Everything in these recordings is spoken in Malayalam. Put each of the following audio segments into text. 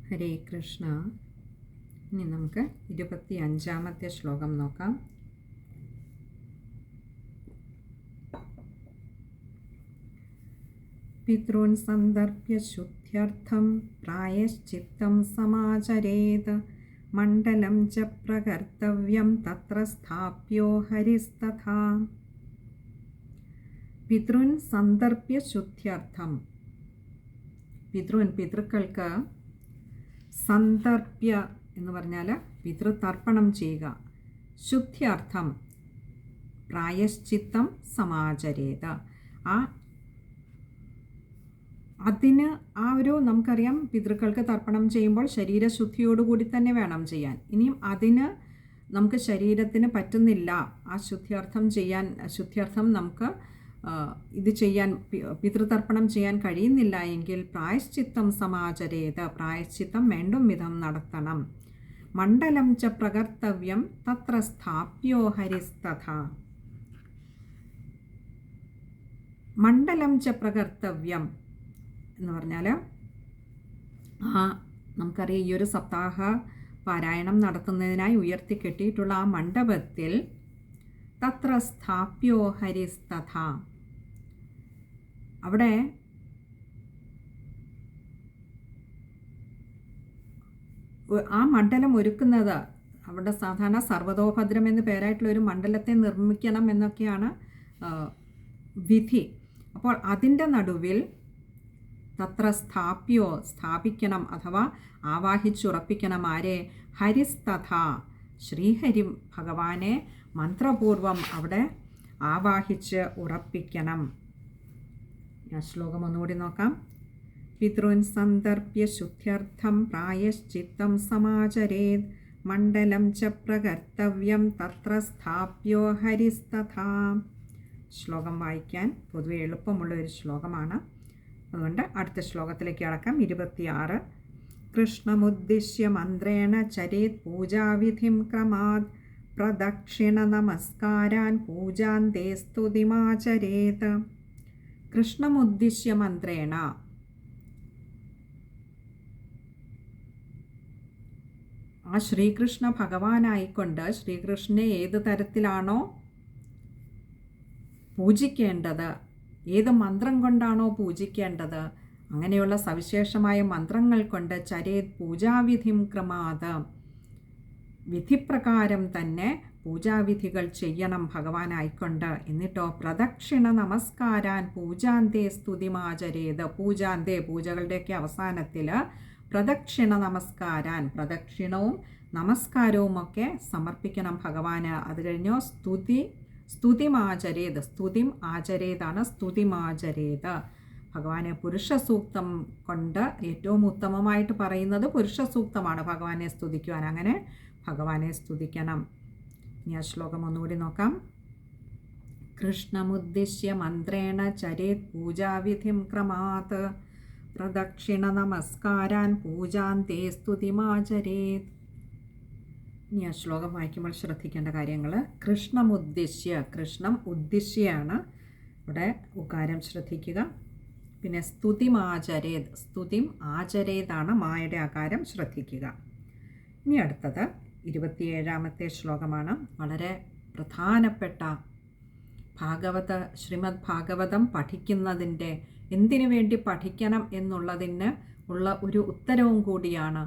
ഹരേ കൃഷ്ണ. ഇനി നമുക്ക് 25-ാമത്തെ ശ്ലോകം നോക്കാം. പിതॄൻ സന്ദർഭ്യ ശുദ്ധ്യർത്ഥം പ്രായശ്ചിത്തം സമാചരേത് മണ്ഡലം ച പ്രകർത്തവ്യം തത്ര സ്ഥാപ്യോ ഹരിസ്തഥാ. പിതॄൻ സന്ദർഭ്യ ശുദ്ധ്യർത്ഥം. പിതൃക്കൾക്ക് സന്ദർഭ്യ എന്ന് പറഞ്ഞാൽ പിതൃതർപ്പണം ചെയ്യുക. ശുദ്ധ്യർത്ഥം പ്രായശ്ചിത്തം സമാചരേത്. അതിന് നമുക്കറിയാം, പിതൃക്കൾക്ക് തർപ്പണം ചെയ്യുമ്പോൾ ശരീരശുദ്ധിയോടുകൂടി തന്നെ വേണം ചെയ്യാൻ. ഇനിയും അതിന് നമുക്ക് ശരീരത്തിന് പറ്റുന്നില്ല, ആ ശുദ്ധ്യർത്ഥം നമുക്ക് ഇത് ചെയ്യാൻ, പിതൃതർപ്പണം ചെയ്യാൻ കഴിയുന്നില്ല എങ്കിൽ പ്രായശ്ചിത്തം സമാചരേത്, പ്രായശ്ചിത്തം വേണ്ടും വിധം നടത്തണം. മണ്ഡലം ച പ്രകർത്തവ്യം തത്ര സ്ഥാപ്യോ ഹരിസ്തഥാ. മണ്ഡലം ച പ്രകർത്തവ്യം എന്ന് പറഞ്ഞാൽ നമുക്കറിയാം, ഈ ഒരു സപ്താഹ പാരായണം നടത്തുന്നതിനായി ഉയർത്തിക്കെട്ടിയിട്ടുള്ള ആ മണ്ഡപത്തിൽ തത്ര സ്ഥാപ്യോ ഹരിസ്തഥാ, അവിടെ ആ മണ്ഡലം ഒരുക്കുന്നത്, അവിടെ സാധാരണ സർവതോഭദ്രം എന്ന് പേരായിട്ടുള്ള ഒരു മണ്ഡലത്തെ നിർമ്മിക്കണം എന്നൊക്കെയാണ് വിധി. അപ്പോൾ അതിൻ്റെ നടുവിൽ തത്ര സ്ഥാപിക്കണം അഥവാ ആവാഹിച്ചുറപ്പിക്കണം. ആരെ? ഹരിസ്തഥാ, ശ്രീഹരി ഭഗവാനെ മന്ത്രപൂർവം അവിടെ ആവാഹിച്ച് ഉറപ്പിക്കണം. ഞാൻ ശ്ലോകം ഒന്നുകൂടി നോക്കാം. പിതॄൻ സന്ദർഭ്യ ശുദ്ധ്യർത്ഥം പ്രായശ്ചിത്തം സമാചരേത് മണ്ഡലം ച പ്രകർത്തവ്യം തത്ര സ്ഥാപ്യോ ഹരിസ്തഥാ. ശ്ലോകം വായിക്കാൻ പൊതുവെ എളുപ്പമുള്ള ഒരു ശ്ലോകമാണ്. അതുകൊണ്ട് അടുത്ത ശ്ലോകത്തിലേക്ക് കടക്കാം. 26. കൃഷ്ണമുദ്ദിശ്യ മന്ത്രേണ ചരേത് പൂജാവിധിം ക്രമാത് പ്രദക്ഷിണ നമസ്കാരാൻ പൂജാന്തേ സ്തുതിമാചരേത്. കൃഷ്ണമുദ്ദിശ്യ മന്ത്രേണ, ആ ശ്രീകൃഷ്ണ ഭഗവാനായിക്കൊണ്ട് ശ്രീകൃഷ്ണനെ ഏത് തരത്തിലാണോ പൂജിക്കേണ്ടത്, ഏത് മന്ത്രം കൊണ്ടാണോ പൂജിക്കേണ്ടത്, അങ്ങനെയുള്ള സവിശേഷമായ മന്ത്രങ്ങൾ കൊണ്ട് ചരേത് പൂജാവിധിം ക്രമാത്, വിധിപ്രകാരം തന്നെ പൂജാവിധികൾ ചെയ്യണം ഭഗവാനായിക്കൊണ്ട്. എന്നിട്ടോ പ്രദക്ഷിണ നമസ്കാരാൻ പൂജാന്തേ സ്തുതിമാചരേത്. പൂജാന്തേ, പൂജകളുടെയൊക്കെ അവസാനത്തിൽ പ്രദക്ഷിണ നമസ്കാരാൻ, പ്രദക്ഷിണവും നമസ്കാരവും ഒക്കെ സമർപ്പിക്കണം ഭഗവാന്. അത് കഴിഞ്ഞോ സ്തുതിമാചരേത്, സ്തുതിം ആചരേതാണ് സ്തുതിമാചരേത്. ഭഗവാനെ പുരുഷ സൂക്തം കൊണ്ട് ഏറ്റവും ഉത്തമമായിട്ട് പറയുന്നത് പുരുഷ സൂക്തമാണ് ഭഗവാനെ സ്തുതിക്കുവാൻ. അങ്ങനെ ഭഗവാനെ സ്തുതിക്കണം. ഇനി ആ ശ്ലോകം ഒന്നുകൂടി നോക്കാം. കൃഷ്ണമുദ്ദിശ്യ മന്ത്രേണ ചരേത് പൂജാവിധിം ക്രമാത് പ്രദക്ഷിണ നമസ്കാരാൻ പൂജാന്തേ സ്തുതിമാചരേത്. ഇനി ആ ശ്ലോകം വായിക്കുമ്പോൾ ശ്രദ്ധിക്കേണ്ട കാര്യങ്ങൾ. കൃഷ്ണമുദ്ദിശ്യ, കൃഷ്ണം ഉദ്ദിശ്യാണ്, ഇവിടെ ഉകാരം ശ്രദ്ധിക്കുക. പിന്നെ സ്തുതിമാചരേത്, സ്തുതിം ആചരേതാണ് മായുടെ ആകാരം ശ്രദ്ധിക്കുക. ഇനി അടുത്തത് 27-ാമത്തെ ശ്ലോകമാണ്. വളരെ പ്രധാനപ്പെട്ട ശ്രീമദ് ഭാഗവതം പഠിക്കുന്നതിൻ്റെ, എന്തിനു വേണ്ടി പഠിക്കണം എന്നുള്ളതിന് ഉള്ള ഒരു ഉത്തരവും കൂടിയാണ്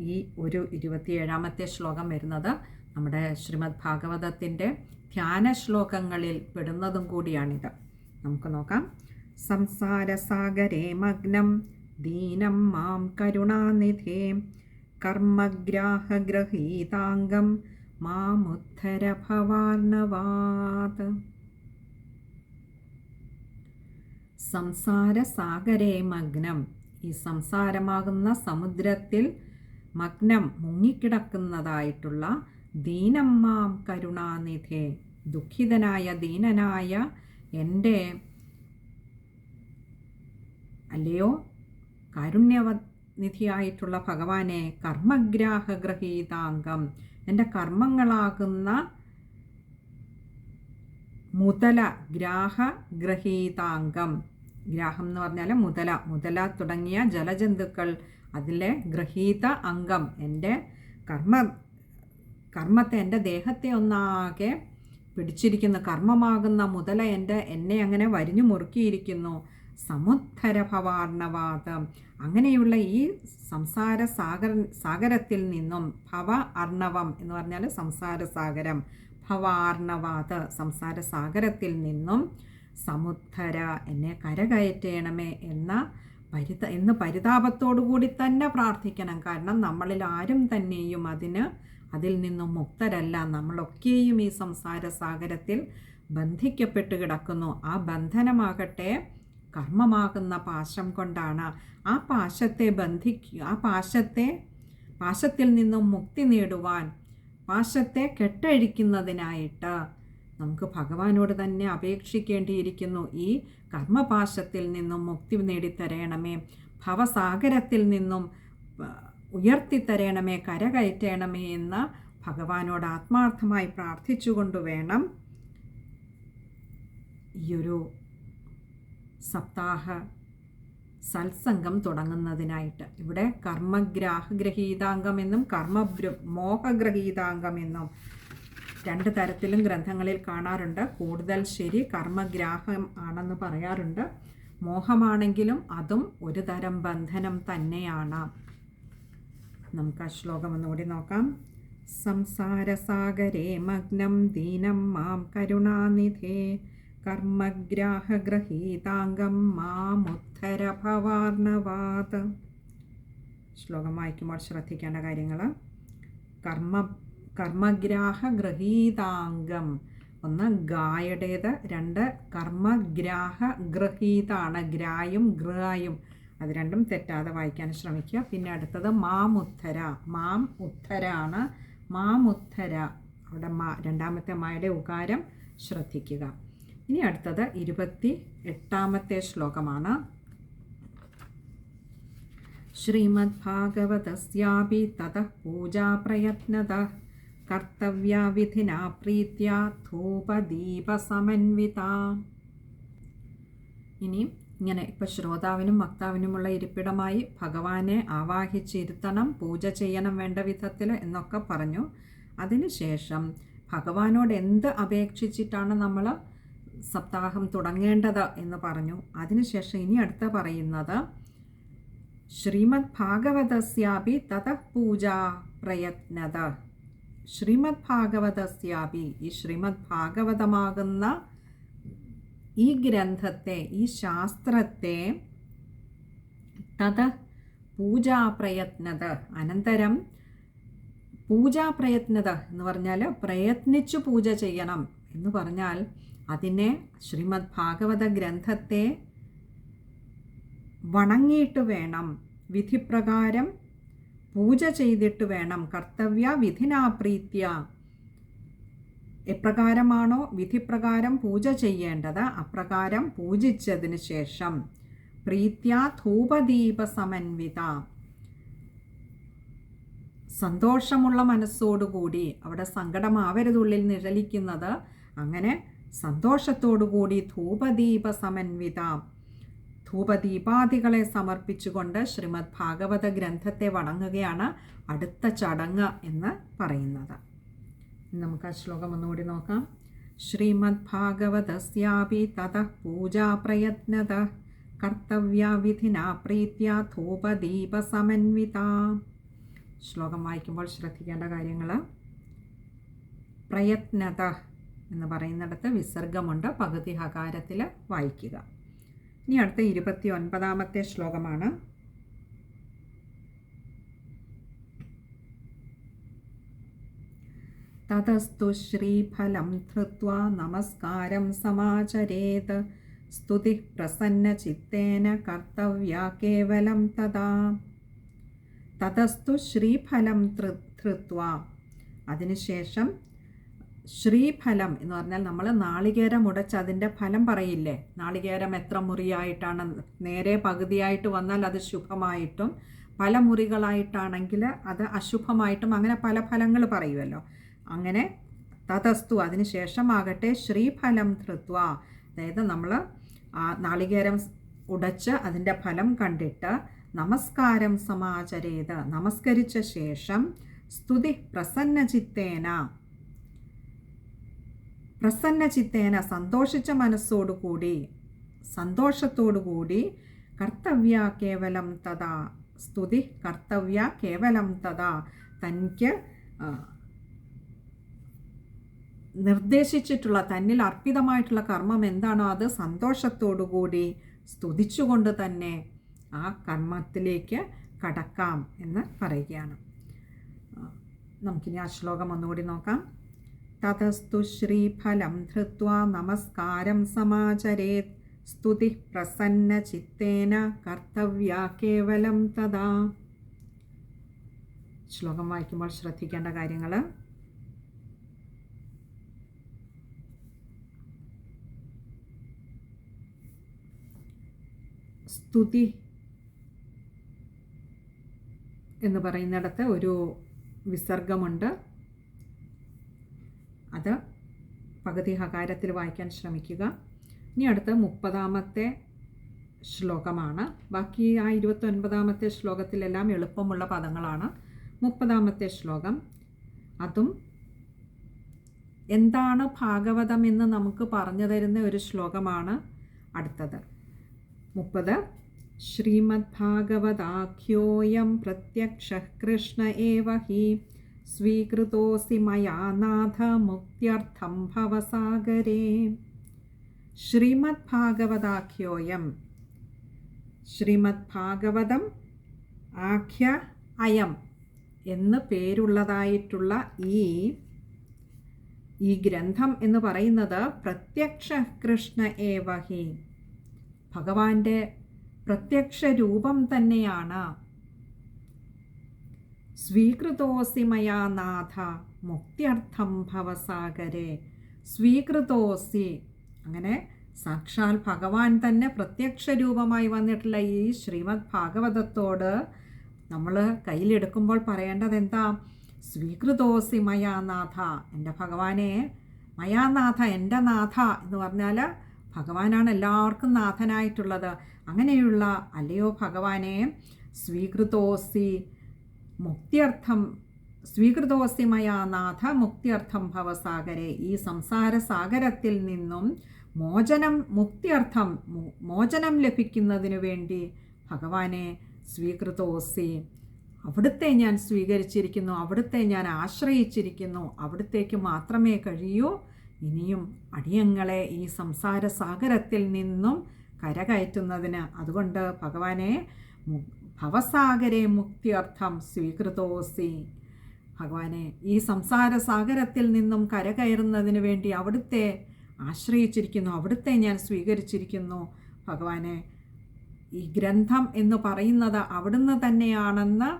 ഈ ഒരു 27-ാമത്തെ ശ്ലോകം വരുന്നത്. നമ്മുടെ ശ്രീമദ് ഭാഗവതത്തിൻ്റെ ധ്യാന ശ്ലോകങ്ങളിൽ പെടുന്നതും കൂടിയാണിത്. നമുക്ക് നോക്കാം. സംസാരസാഗരേ മഗ്നം ദീനം മാം കരുണാനിധേ കർമ്മഗ്രാഹഗ്രഹീതാംഗം മാമുദ്ധര ഭവാർണവാത്. സംസാരസാഗരേ മഗ്നം, ഈ സംസാരമാകുന്ന സമുദ്രത്തിൽ മഗ്നം മുങ്ങിക്കിടക്കുന്നതായിട്ടുള്ള ദീനം മാം കരുണാനിധേ, ദുഃഖിതനായ ദീനനായ എൻ്റെ അല്ലയോ കാരുണ്യനിധിയായിട്ടുള്ള ഭഗവാനെ, കർമ്മഗ്രാഹഗ്രഹീതാംഗം, എൻ്റെ കർമ്മങ്ങളാകുന്ന മുതല ഗ്രാഹഗ്രഹീതാംഗം, ഗ്രാഹം എന്ന് പറഞ്ഞാൽ മുതല തുടങ്ങിയ ജലജന്തുക്കൾ, അതിലെ ഗ്രഹീത അംഗം, എൻ്റെ കർമ്മത്തെ, എൻ്റെ ദേഹത്തെ ഒന്നാകെ പിടിച്ചിരിക്കുന്നു. കർമ്മമാകുന്ന മുതല എന്നെ അങ്ങനെ വരിഞ്ഞു മുറുക്കിയിരിക്കുന്നു. സമുദ്ധര ഭവാർണവാദം, അങ്ങനെയുള്ള ഈ സാഗരത്തിൽ നിന്നും, ഭവ അർണവം എന്ന് പറഞ്ഞാൽ സംസാര സാഗരം, ഭവാർണവാദ സംസാര സാഗരത്തിൽ നിന്നും സമുദ്ധര എന്നെ കരകയറ്റണമേ എന്ന് പരിതാപത്തോടു കൂടി തന്നെ പ്രാർത്ഥിക്കണം. കാരണം നമ്മളിൽ ആരും തന്നെയും അതിൽ നിന്നും മുക്തരല്ല. നമ്മളൊക്കെയും ഈ സംസാര സാഗരത്തിൽ ബന്ധിക്കപ്പെട്ട് കിടക്കുന്നു. ആ ബന്ധനമാകട്ടെ കർമ്മമാകുന്ന പാശം കൊണ്ടാണ്. ആ പാശത്തെ പാശത്തിൽ നിന്നും മുക്തി നേടുവാൻ, പാശത്തെ കെട്ടഴിക്കുന്നതിനായിട്ട് നമുക്ക് ഭഗവാനോട് തന്നെ അപേക്ഷിക്കേണ്ടിയിരിക്കുന്നു. ഈ കർമ്മപാശത്തിൽ നിന്നും മുക്തി നേടിത്തരയണമേ, ഭവസാഗരത്തിൽ നിന്നും ഉയർത്തിത്തരയണമേ, കരകയറ്റണമേ എന്ന് ഭഗവാനോട് ആത്മാർത്ഥമായി പ്രാർത്ഥിച്ചുകൊണ്ട് വേണം ഈയൊരു സപ്താഹ സത്സംഗം തുടങ്ങുന്നതിനായിട്ട്. ഇവിടെ കർമ്മഗ്രഹീതാംഗമെന്നും മോഹഗ്രഹീതാംഗമെന്നും രണ്ട് തരത്തിലും ഗ്രന്ഥങ്ങളിൽ കാണാറുണ്ട്. കൂടുതൽ ശരി കർമ്മഗ്രാഹം ആണെന്ന് പറയാറുണ്ട്. മോഹമാണെങ്കിലും അതും ഒരു തരം ബന്ധനം തന്നെയാണ്. നമുക്ക് ആ ശ്ലോകം ഒന്നുകൂടി നോക്കാം. സംസാരസാഗരേ മഗ്നം ദീനം മാം കരുണാനിധേ കർമ്മഗ്രാഹഗ്രഹീതാംഗം മാമുദ്ധര ഭവാർണവാത്. ശ്ലോകം വായിക്കുമ്പോൾ ശ്രദ്ധിക്കേണ്ട കാര്യങ്ങൾ: കർമ്മഗ്രാഹഗ്രഹീതാംഗം, ഒന്ന് ഗായുടേത്, രണ്ട് കർമ്മഗ്രാഹഗ്രഹീതാണ്, ഗ്രായും ഗ്രായും, അത് രണ്ടും തെറ്റാതെ വായിക്കാൻ ശ്രമിക്കുക. പിന്നെ അടുത്തത് മാമുദ്ധര, മാം ഉദ്ധരാണ്, മാമുദ്ധര, അവിടെ രണ്ടാമത്തെ മായുടെ ഉകാരം ശ്രദ്ധിക്കുക. ഇനി അടുത്തത് 28ാമത്തെ ശ്ലോകമാണ്. ശ്രീമദ് ഭാഗവതസ്യാപി തതഃ പൂജാ പ്രയത്നതഃ കർത്തവ്യാ വിധിനാ പ്രീത്യാ ധൂപദീപസമന്വിതാ. ഇനി ഇങ്ങനെ ഇപ്പോൾ ശ്രോതാവിനും വക്താവിനുമുള്ള ഇരിപ്പിടമായി ഭഗവാനെ ആവാഹിച്ചിരുത്തണം, പൂജ ചെയ്യണം വേണ്ട വിധത്തിൽ എന്നൊക്കെ പറഞ്ഞു. അതിനുശേഷം ഭഗവാനോട് എന്ത് അപേക്ഷിച്ചിട്ടാണ് നമ്മൾ സപ്താഹം തുടങ്ങേണ്ടത് എന്ന് പറഞ്ഞു. അതിനുശേഷം ഇനി അടുത്ത പറയുന്നത് ശ്രീമദ് ഭാഗവതസ്യാപി തതഃ പൂജാ പ്രയത്നത. ശ്രീമദ് ഭാഗവതസ്യാപി, ഈ ശ്രീമദ് ഭാഗവതമാകുന്ന ഈ ഗ്രന്ഥത്തെ, ഈ ശാസ്ത്രത്തെ, തതഃ പൂജാപ്രയത്നത, അനന്തരം പൂജാപ്രയത്നത എന്ന് പറഞ്ഞാൽ പ്രയത്നിച്ചു പൂജ ചെയ്യണം എന്ന് പറഞ്ഞാൽ അതിനെ ശ്രീമദ് ഭാഗവത ഗ്രന്ഥത്തെ വണങ്ങിയിട്ട് വേണം, വിധിപ്രകാരം പൂജ ചെയ്തിട്ട് വേണം. കർത്തവ്യ വിധിനാ പ്രീത്യ, എപ്രകാരമാണോ വിധിപ്രകാരം പൂജ ചെയ്യേണ്ടത് അപ്രകാരം പൂജിച്ചതിന് ശേഷം പ്രീത്യ ധൂപദീപ സമന്വിത, സന്തോഷമുള്ള മനസ്സോടുകൂടി, അവിടെ സങ്കടമാവരുതുള്ളിൽ നിഴലിക്കുന്നത്, അങ്ങനെ സന്തോഷത്തോടുകൂടി ധൂപദീപ സമന്വിത, ധൂപദീപാദികളെ സമർപ്പിച്ചുകൊണ്ട് ശ്രീമദ് ഭാഗവത ഗ്രന്ഥത്തെ വണങ്ങുകയാണ് അടുത്ത ചടങ്ങ് എന്ന് പറയുന്നത്. നമുക്ക് ആ ശ്ലോകം ഒന്നുകൂടി നോക്കാം. ശ്രീമദ് ഭാഗവതസ്യാപി തതഃ പൂജാ പ്രയത്നത കർത്തവ്യാ വിധിനാ പ്രീത്യ ധൂപദീപ സമന്വിത. ശ്ലോകം വായിക്കുമ്പോൾ ശ്രദ്ധിക്കേണ്ട കാര്യങ്ങൾ: പ്രയത്നത എന്ന് പറയുന്നിടത്ത് വിസർഗമുണ്ട്, പകുതി ഹകാരത്തിൽ വായിക്കുക. ഇനി അടുത്ത 29ാമത്തെ ശ്ലോകമാണ്. തതസ്തു ശ്രീഫലം ധൃത്വാ നമസ്കാരം സമാചരേത് സ്തുതി പ്രസന്ന ചിത്തേന കർത്തവ്യാ കേവലം തഥാ. തതസ്തു ശ്രീഫലം ധൃത്വാ, അതിനുശേഷം ശ്രീഫലം എന്ന് പറഞ്ഞാൽ നമ്മൾ നാളികേരം ഉടച്ച് അതിൻ്റെ ഫലം പറയില്ലേ. നാളികേരം എത്ര മുറിയായിട്ടാണ്, നേരെ പകുതിയായിട്ട് വന്നാൽ അത് ശുഭമായിട്ടും പല മുറികളായിട്ടാണെങ്കിൽ അത് അശുഭമായിട്ടും, അങ്ങനെ പല ഫലങ്ങൾ പറയുമല്ലോ. അങ്ങനെ തതസ്തു അതിനുശേഷമാകട്ടെ ശ്രീഫലം ധൃത്വ, അതായത് നമ്മൾ നാളികേരം ഉടച്ച് അതിൻ്റെ ഫലം കണ്ടിട്ട് നമസ്കാരം സമാചരേത്, നമസ്കരിച്ച ശേഷം സ്തുതി പ്രസന്നചിത്തേന സന്തോഷിച്ച സന്തോഷത്തോടുകൂടി കർത്തവ്യ കേവലം തഥാ, സ്തുതി കർത്തവ്യ കേവലം തഥാ, തനിക്ക് നിർദ്ദേശിച്ചിട്ടുള്ള തന്നിൽ അർപ്പിതമായിട്ടുള്ള കർമ്മം എന്താണോ അത് സന്തോഷത്തോടുകൂടി സ്തുതിച്ചുകൊണ്ട് തന്നെ ആ കർമ്മത്തിലേക്ക് കടക്കാം എന്ന് പറയുകയാണ്. നമുക്കിനി ആ ശ്ലോകം ഒന്നുകൂടി നോക്കാം. തതസ്തു ശ്രീഫലം ധൃത്വാ നമസ്കാരം സമാചരേത്, സ്തുതി പ്രസന്ന ചിത്തേന കർത്തവ്യ കേവലം തഥാ. ശ്ലോകം വായിക്കുമ്പോൾ ശ്രദ്ധിക്കേണ്ട കാര്യങ്ങൾ: സ്തുതി എന്ന് പറയുന്നിടത്ത് ഒരു വിസർഗമുണ്ട്. അത് പകുതി ഹകാരത്തിൽ വായിക്കാൻ ശ്രമിക്കുക. ഇനി അടുത്ത് 30ാമത്തെ ശ്ലോകമാണ്. ബാക്കി ആ 29ാമത്തെ ശ്ലോകത്തിലെല്ലാം എളുപ്പമുള്ള പദങ്ങളാണ്. 30ാമത്തെ ശ്ലോകം, അതും എന്താണ് ഭാഗവതം എന്ന് നമുക്ക് പറഞ്ഞു തരുന്ന ഒരു ശ്ലോകമാണ് അടുത്തത്. 30. ശ്രീമദ് ഭാഗവതാഖ്യോയം പ്രത്യക്ഷഃ കൃഷ്ണ ഏവ ഹി സ്വീകൃതോസി മയാ നാഥ മുക്ത്യർത്ഥം ഭവസാഗരേ. ശ്രീമദ് ഭാഗവതാഖ്യോയം, ശ്രീമദ് ഭാഗവതം ആഖ്യ അയം എന്ന് പേരുള്ളതായിട്ടുള്ള ഈ ഗ്രന്ഥം എന്ന് പറയുന്നത് പ്രത്യക്ഷ കൃഷ്ണ ഏവ ഹി, ഭഗവാന്റെ പ്രത്യക്ഷ രൂപം തന്നെയാണ്. സ്വീകൃതോസി മയാ നാഥ മുക്ത്യർത്ഥം ഭവസാഗരേ. സ്വീകൃതോസി, അങ്ങനെ സാക്ഷാൽ ഭഗവാൻ തന്നെ പ്രത്യക്ഷ രൂപമായി വന്നിട്ടുള്ള ഈ ശ്രീമദ് ഭാഗവതത്തോട് നമ്മൾ കയ്യിലെടുക്കുമ്പോൾ പറയേണ്ടത് എന്താ? സ്വീകൃതോസി മയാനാഥ, എൻ്റെ ഭഗവാനെ, മയാനാഥ എൻ്റെ നാഥ എന്ന് പറഞ്ഞാൽ ഭഗവാനാണ് എല്ലാവർക്കും നാഥനായിട്ടുള്ളത്. അങ്ങനെയുള്ള അല്ലയോ ഭഗവാനെ, സ്വീകൃതോസി മുക്തിയർത്ഥം, സ്വീകൃതോസി മയാനാഥ മുക്തിയർത്ഥം ഭവസാഗരെ. ഈ സംസാര സാഗരത്തിൽ നിന്നും മോചനം ലഭിക്കുന്നതിനു വേണ്ടി ഭഗവാനെ സ്വീകൃതോസി, അവിടുത്തെ ഞാൻ സ്വീകരിച്ചിരിക്കുന്നു, അവിടുത്തെ ഞാൻ ആശ്രയിച്ചിരിക്കുന്നു, അവിടുത്തേക്ക് മാത്രമേ കഴിയൂ ഇനിയും അടിയങ്ങളെ ഈ സംസാര സാഗരത്തിൽ നിന്നും കരകയറ്റുന്നതിന്. അതുകൊണ്ട് ഭഗവാനെ ഭവസാഗരെ മുക്തിയർത്ഥം സ്വീകൃതോസി, ഭഗവാനെ ഈ സംസാര സാഗരത്തിൽ നിന്നും കരകയറുന്നതിന് വേണ്ടി അവിടുത്തെ ആശ്രയിച്ചിരിക്കുന്നു, അവിടുത്തെ ഞാൻ സ്വീകരിച്ചിരിക്കുന്നു. ഭഗവാനെ, ഈ ഗ്രന്ഥം എന്ന് പറയുന്നത് അവിടുന്ന് തന്നെയാണെന്ന്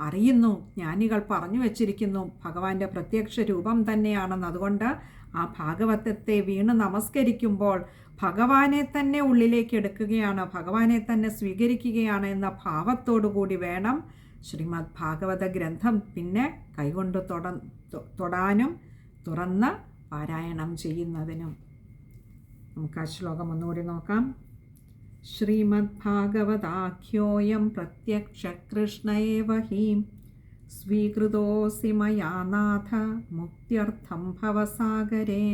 അറിയുന്നു, ജ്ഞാനികൾ പറഞ്ഞു വച്ചിരിക്കുന്നു, ഭഗവാന്റെ പ്രത്യക്ഷ രൂപം തന്നെയാണെന്ന്. അതുകൊണ്ട് ആ ഭാഗവതത്തെ വീണ് നമസ്കരിക്കുമ്പോൾ ഭഗവാനെ തന്നെ ഉള്ളിലേക്ക് എടുക്കുകയാണ്, ഭഗവാനെ തന്നെ സ്വീകരിക്കുകയാണ് എന്ന ഭാവത്തോടു കൂടി വേണം ശ്രീമദ് ഭാഗവത ഗ്രന്ഥം പിന്നെ കൈകൊണ്ട് തൊടാനും തുറന്ന് പാരായണം ചെയ്യുന്നതിനും. നമുക്ക് ആ ശ്ലോകം ഒന്നുകൂടി നോക്കാം. ശ്രീമദ് ഭാഗവതാഖ്യോയം പ്രത്യക്ഷ കൃഷ്ണ ഏവ ഹി സ്വീകൃതോസി മയാ നാഥ മുക്ത്യർത്ഥം ഭവസാഗരേ.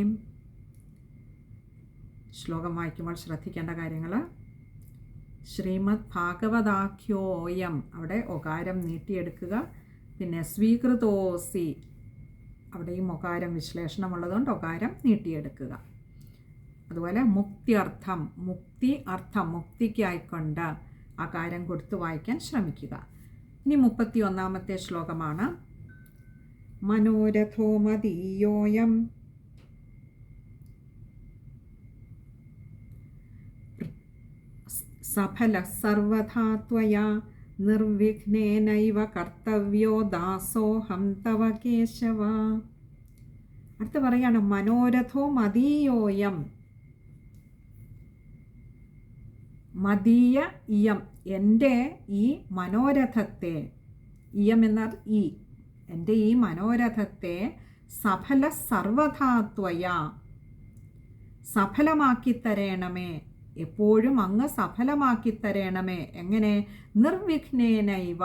ശ്ലോകം വായിക്കുമ്പോൾ ശ്രദ്ധിക്കേണ്ട കാര്യങ്ങൾ: ശ്രീമദ് ഭാഗവതാഖ്യോയം, അവിടെ ഒകാരം നീട്ടിയെടുക്കുക. പിന്നെ സ്വീകൃതോസി, അവിടെയും ഒകാരം വിശ്ലേഷണമുള്ളതുകൊണ്ട് ഒകാരം നീട്ടിയെടുക്കുക. അതുപോലെ മുക്തിയർത്ഥം, മുക്തി അർത്ഥം, മുക്തിക്കായിക്കൊണ്ട് ആകാരം കൊടുത്ത് വായിക്കാൻ ശ്രമിക്കുക. ഇനി 31ാമത്തെ ശ്ലോകമാണ്. മനോരഥോ മദീയോയം സഫല സർവഥാ ത്വയാ നിർവിഘ്നേനൈവ കർത്തവ്യോ ദാസോഹം തവ കേശവ. അടുത്ത് പറയാണ് മനോരഥോ മദീയോയം, മദീയ ഇയം, എൻ്റെ ഈ മനോരഥത്തെ, ഇയം എന്നാൽ ഈ, എൻ്റെ ഈ മനോരഥത്തെ സഫല സർവഥാ ത്വയാ, സഫലമാക്കി തരേണമേ എപ്പോഴും അങ്ങ് സഫലമാക്കി തരണമേ. എങ്ങനെ? നിർവിഘ്നേനൈവ,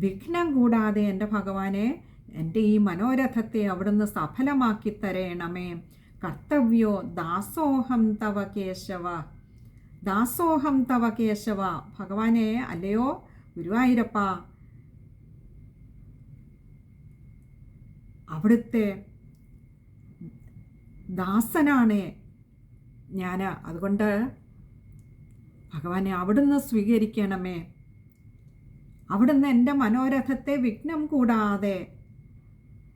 വിഘ്നം കൂടാതെ എൻ്റെ ഭഗവാനെ എൻ്റെ ഈ മനോരഥത്തെ അവിടുന്ന് സഫലമാക്കി തരണമേ. കർത്തവ്യോ ദാസോഹം തവ കേശവ, ദാസോഹം തവ കേശവ. ഭഗവാനെ, അല്ലയോ ഗുരുവായൂരപ്പ, അവിടുത്തെ ദാസനാണ് ഞാൻ. അതുകൊണ്ട് ഭഗവാനെ അവിടുന്ന് സ്വീകരിക്കണമേ. അവിടുന്ന് എൻ്റെ മനോരഥത്തെ വിഘ്നം കൂടാതെ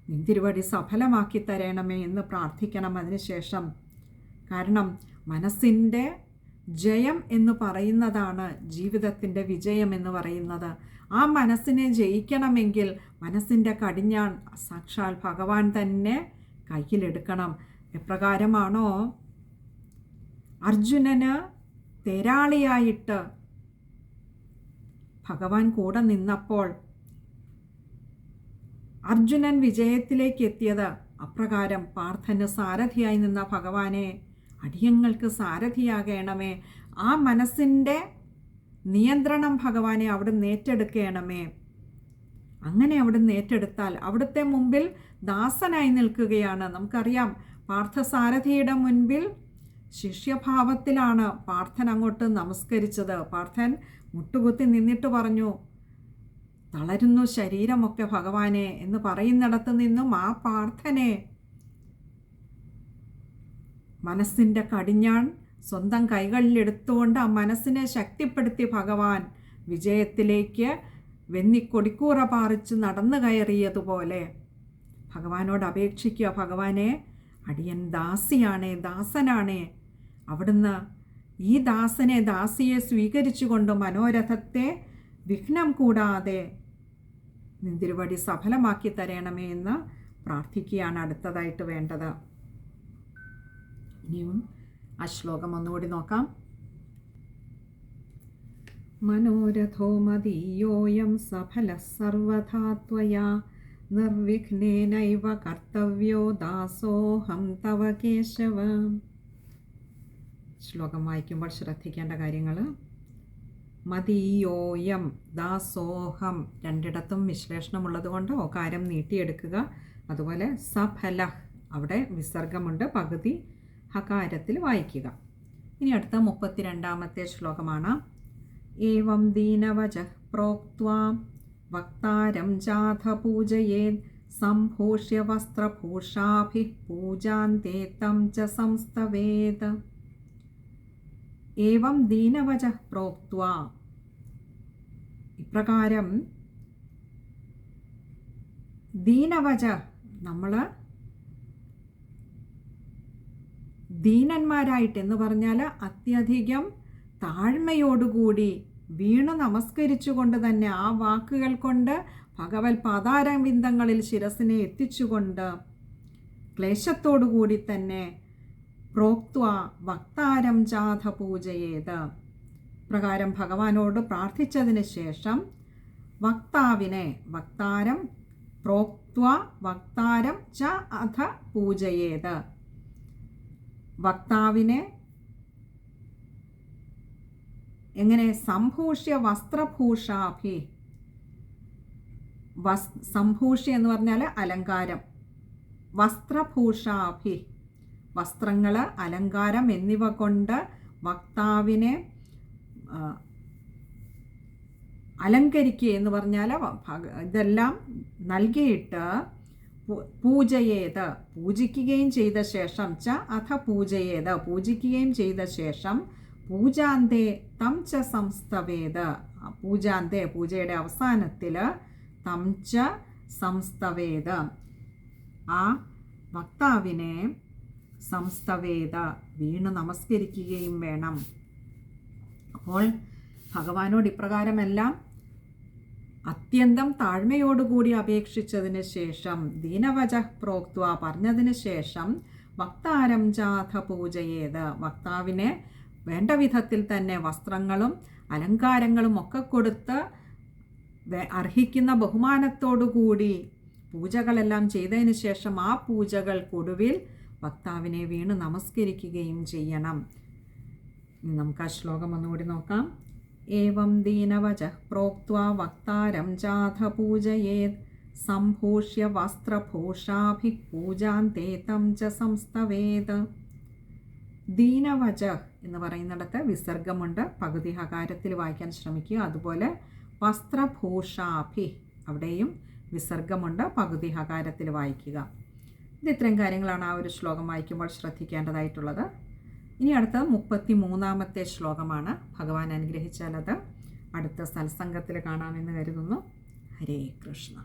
നിന്തിരുവടി സഫലമാക്കി തരണമേ എന്ന് പ്രാർത്ഥിക്കണം അതിനുശേഷം. കാരണം മനസ്സിൻ്റെ ജയം എന്ന് പറയുന്നതാണ് ജീവിതത്തിൻ്റെ വിജയം എന്ന് പറയുന്നത്. ആ മനസ്സിനെ ജയിക്കണമെങ്കിൽ മനസ്സിൻ്റെ കടിഞ്ഞാൺ സാക്ഷാൽ ഭഗവാൻ തന്നെ കയ്യിലെടുക്കണം. എപ്രകാരമാണോ അർജുനന് തേരാളിയായിട്ട് ഭഗവാൻ കൂടെ നിന്നപ്പോൾ അർജുനൻ വിജയത്തിലേക്ക് എത്തിയത്, അപ്രകാരം പാർത്ഥന് സാരഥിയായി നിന്ന ഭഗവാനെ അടിയങ്ങൾക്ക് സാരഥിയാകണമേ. ആ മനസ്സിൻ്റെ നിയന്ത്രണം ഭഗവാനെ അവിടുന്ന് ഏറ്റെടുക്കണമേ. അങ്ങനെ അവിടുന്ന് ഏറ്റെടുത്താൽ അവിടുത്തെ മുമ്പിൽ ദാസനായി നിൽക്കുകയാണ്. നമുക്കറിയാം, പാർത്ഥസാരഥിയുടെ മുൻപിൽ ശിഷ്യഭാവത്തിലാണ് പാർത്ഥൻ അങ്ങോട്ട് നമസ്കരിച്ചത്. പാർത്ഥൻ മുട്ടുകുത്തി നിന്നിട്ട് പറഞ്ഞു, തളരുന്നു ശരീരമൊക്കെ ഭഗവാനെ എന്ന് പറയുന്നിടത്ത് നിന്നും ആ പാർത്ഥനെ മനസ്സിൻ്റെ കടിഞ്ഞാൺ സ്വന്തം കൈകളിലെടുത്തുകൊണ്ട് ആ മനസ്സിനെ ശക്തിപ്പെടുത്തി ഭഗവാൻ വിജയത്തിലേക്ക് വെന്നിക്കൊടിക്കൂറ പാറിച്ച് നടന്നു കയറിയതുപോലെ ഭഗവാനോട് അപേക്ഷിക്കുക, ഭഗവാനെ അടിയൻ ദാസിയാണേ, ദാസനാണേ. അവിടുന്ന് ഈ ദാസനെ, ദാസിയെ സ്വീകരിച്ചുകൊണ്ട് മനോരഥത്തെ വിഘ്നം കൂടാതെ നിന്തിരുവടി സഫലമാക്കി തരണമേ എന്ന് പ്രാർത്ഥിക്കുകയാണ് അടുത്തതായിട്ട് വേണ്ടത്. ഇനിയും ആ ശ്ലോകം ഒന്നുകൂടി നോക്കാം. മനോരഥോ മദീയോയം സഫല സർവഥാ ത്വയാ നിർവിഘ്നേനൈവ കർത്തവ്യോ ദാസോഹം തവ കേശവ. ശ്ലോകം വായിക്കുമ്പോൾ ശ്രദ്ധിക്കേണ്ട കാര്യങ്ങൾ: മദീയോയം, ദാസോഹം, രണ്ടിടത്തും വിശ്ലേഷണമുള്ളത് കൊണ്ട് ഓകാരം നീട്ടിയെടുക്കുക. അതുപോലെ സഫല, അവിടെ വിസർഗമുണ്ട്, പകുതി ഹകാരത്തിൽ വായിക്കുക. ഇനി അടുത്ത 32ാമത്തെ ശ്ലോകമാണ്. ഏവം ദീനവചഃ പ്രോക്ത്വാ വക്താരം ജാഥ പൂജയേത് സംഭൂഷ്യ വസ്ത്രഭൂഷാഭിഃ പൂജാന്തേ തം ച സംസ്തവേത്. ഏവം ദീനവചഃ പ്രോക്ത്വാ, ഇപ്രകാരം ദീനവച, നമ്മൾ ദീനന്മാരായിട്ട് എന്ന് പറഞ്ഞാൽ അത്യധികം താഴ്മയോടുകൂടി വീണു നമസ്കരിച്ചുകൊണ്ട് തന്നെ ആ വാക്കുകൾ കൊണ്ട് ഭഗവത് പാതാരവിന്ദങ്ങളിൽ ശിരസിനെ എത്തിച്ചുകൊണ്ട് ക്ലേശത്തോടുകൂടി തന്നെ പ്രോക്ത്വ വക്താരം ജാഥ പൂജയേത്, പ്രകാരം ഭഗവാനോട് പ്രാർത്ഥിച്ചതിന് ശേഷം വക്താവിനെ, വക്താരം പ്രോക്ത്വ വക്താരം ച അധ പൂജയേത്, വക്താവിനെ എങ്ങനെ? സംഭൂഷ്യ വസ്ത്രഭൂഷാഭി, സംഭൂഷ്യ എന്ന് പറഞ്ഞാൽ അലങ്കാരം, വസ്ത്രഭൂഷാഭി വസ്ത്രങ്ങൾ, അലങ്കാരം എന്നിവ കൊണ്ട് വക്താവിനെ അലങ്കരിക്കുക എന്ന് പറഞ്ഞാൽ ഇതെല്ലാം നൽകിയിട്ട് പൂജയേത്, പൂജിക്കുകയും ചെയ്ത ശേഷം ച അഥ പൂജയേത്, പൂജിക്കുകയും ചെയ്ത ശേഷം പൂജാന്തേ തം ച സംസ്തവേത്, പൂജാന്തേ പൂജയുടെ അവസാനത്തിൽ തം ച സംസ്തവേത്, ആ വക്താവിനെ സംസ്തവേത വീണു നമസ്കരിക്കുകയും വേണം. അപ്പോൾ ഭഗവാനോട് ഇപ്രകാരമെല്ലാം അത്യന്തം താഴ്മയോടുകൂടി അപേക്ഷിച്ചതിന് ശേഷം ദീനവച പ്രോക്ത്വ പറഞ്ഞതിന് ശേഷം വക്താരം ജാഥ പൂജയേത്, വക്താവിനെ വേണ്ട വിധത്തിൽ തന്നെ വസ്ത്രങ്ങളും അലങ്കാരങ്ങളും ഒക്കെ കൊടുത്ത് അർഹിക്കുന്ന ബഹുമാനത്തോടുകൂടി പൂജകളെല്ലാം ചെയ്തതിന് ശേഷം ആ പൂജകൾക്കൊടുവിൽ വക്താവിനെ വീണ് നമസ്കരിക്കുകയും ചെയ്യണം. ഇനി നമുക്ക് ആ ശ്ലോകം ഒന്നുകൂടി നോക്കാം. ഏവം ദീനവചഃ പ്രോക്ത്വാ വക്താരം ജാഥ പൂജയേത് സംഭൂഷ്യ വസ്ത്രഭൂഷാഭിഃ പൂജാന്തേ തം ച സംസ്തവേത്. ദീനവചഃ എന്ന് പറയുന്നിടത്ത് വിസർഗമുണ്ട്, പകുതി ഹകാരത്തിൽ വായിക്കാൻ ശ്രമിക്കുക. അതുപോലെ വസ്ത്രഭൂഷാഭി, അവിടെയും വിസർഗമുണ്ട്, പകുതി ഹകാരത്തിൽ വായിക്കുക. ഇത് ഇത്രയും കാര്യങ്ങളാണ് ആ ഒരു ശ്ലോകം വായിക്കുമ്പോൾ ശ്രദ്ധിക്കേണ്ടതായിട്ടുള്ളത്. ഇനി അടുത്ത 33-ാമത്തെ ശ്ലോകമാണ്. ഭഗവാൻ അനുഗ്രഹിച്ചാൽ അത് അടുത്ത സത്സംഗത്തിൽ കാണാമെന്ന് കരുതുന്നു. ഹരേ കൃഷ്ണ.